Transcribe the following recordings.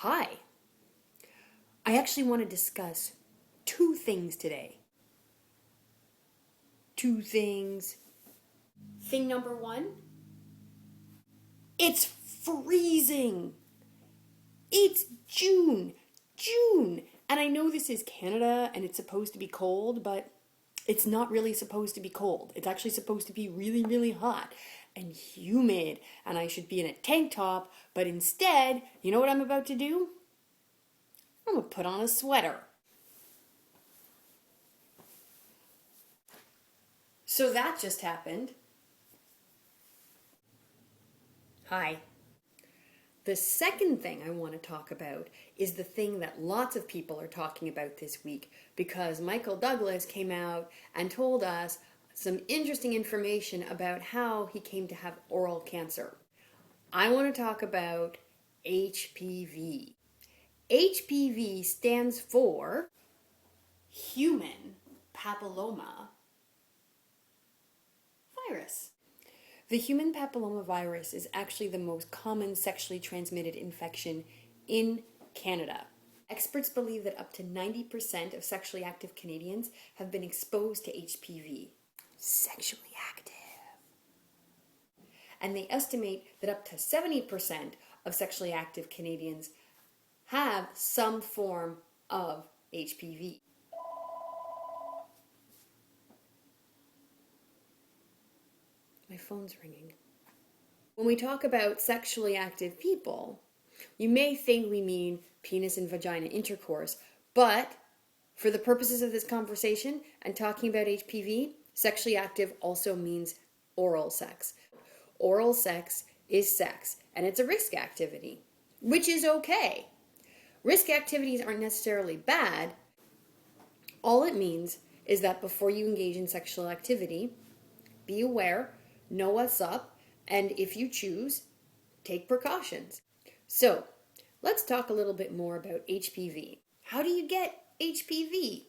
Hi. I actually want to discuss two things today. Two things. Thing number one, it's freezing. It's June. And I know this is Canada and it's supposed to be cold, but it's not really supposed to be cold. It's actually supposed to be really, really hot and humid. And I should be in a tank top, but instead, you know what I'm about to do? I'm gonna put on a sweater. So that just happened. Hi. The second thing I want to talk about is the thing that lots of people are talking about this week because Michael Douglas came out and told us some interesting information about how he came to have oral cancer. I want to talk about HPV. HPV stands for human papilloma virus. The human papillomavirus is actually the most common sexually transmitted infection in Canada. Experts believe that up to 90% of sexually active Canadians have been exposed to HPV. Sexually active. And they estimate that up to 70% of sexually active Canadians have some form of HPV. My phone's ringing. When we talk about sexually active people, you may think we mean penis and vagina intercourse, but for the purposes of this conversation and talking about HPV, sexually active also means oral sex. Oral sex is sex, and it's a risk activity, which is okay. Risk activities aren't necessarily bad. All it means is that before you engage in sexual activity, be aware, know what's up, and if you choose, take precautions. So, let's talk a little bit more about HPV. How do you get HPV?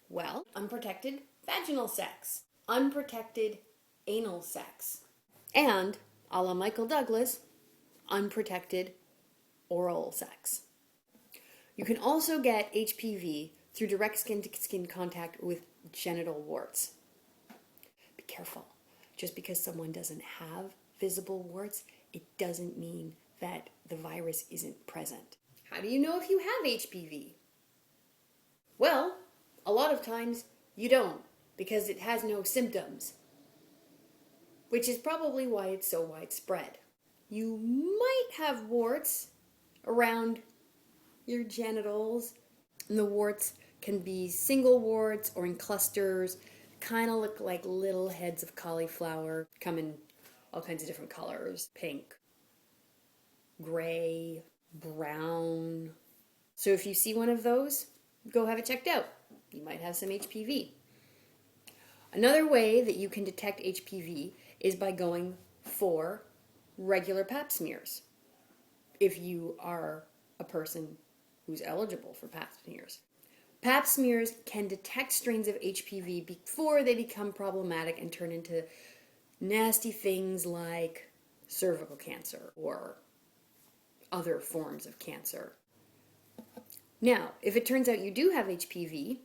Well, unprotected vaginal sex, unprotected anal sex, and, a la Michael Douglas, unprotected oral sex. You can also get HPV through direct skin-to-skin contact with genital warts. Be careful. Just because someone doesn't have visible warts, it doesn't mean that the virus isn't present. How do you know if you have HPV? Well, a lot of times you don't, because it has no symptoms, which is probably why it's so widespread. You might have warts around your genitals, and the warts can be single warts or in clusters. Kind of look like little heads of cauliflower, come in all kinds of different colors. Pink, gray, brown. So if you see one of those, go have it checked out. You might have some HPV. Another way that you can detect HPV is by going for regular pap smears. If you are a person who's eligible for pap smears. Pap smears can detect strains of HPV before they become problematic and turn into nasty things like cervical cancer or other forms of cancer. Now, if it turns out you do have HPV,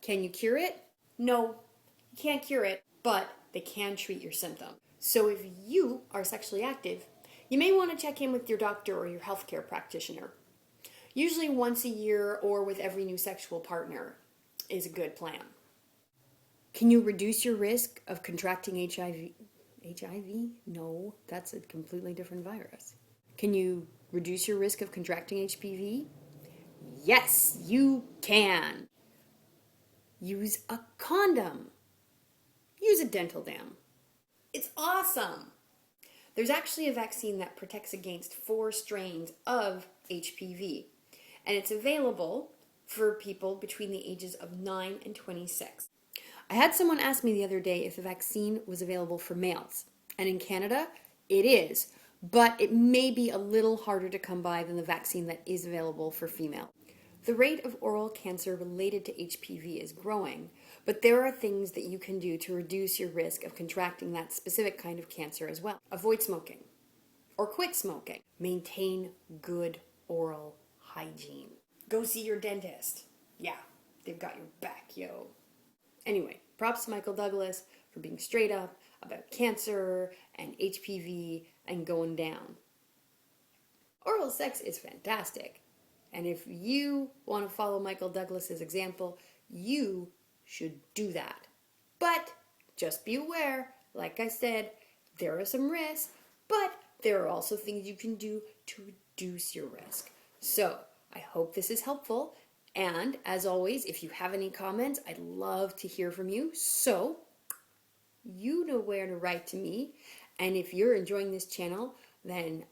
can you cure it? No, you can't cure it, but they can treat your symptom. So if you are sexually active, you may want to check in with your doctor or your healthcare practitioner. Usually once a year or with every new sexual partner is a good plan. Can you reduce your risk of contracting HIV? HIV? No, that's a completely different virus. Can you reduce your risk of contracting HPV? Yes, you can. Use a condom. Use a dental dam. It's awesome. There's actually a vaccine that protects against 4 strains of HPV. And it's available for people between the ages of 9 and 26. I had someone ask me the other day if the vaccine was available for males. And in Canada, it is. But it may be a little harder to come by than the vaccine that is available for female. The rate of oral cancer related to HPV is growing, but there are things that you can do to reduce your risk of contracting that specific kind of cancer as well. Avoid smoking or quit smoking. Maintain good oral hygiene. Go see your dentist. Yeah, they've got your back, yo. Anyway, props to Michael Douglas for being straight up about cancer and HPV and going down. Oral sex is fantastic. And if you want to follow Michael Douglas's example, you should do that. But just be aware, like I said, there are some risks, but there are also things you can do to reduce your risk. So I hope this is helpful. And as always, if you have any comments, I'd love to hear from you. So you know where to write to me. And if you're enjoying this channel, then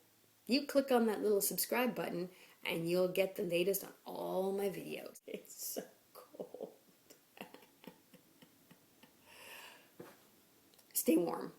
you click on that little subscribe button and you'll get the latest on all my videos. It's so cold. Stay warm.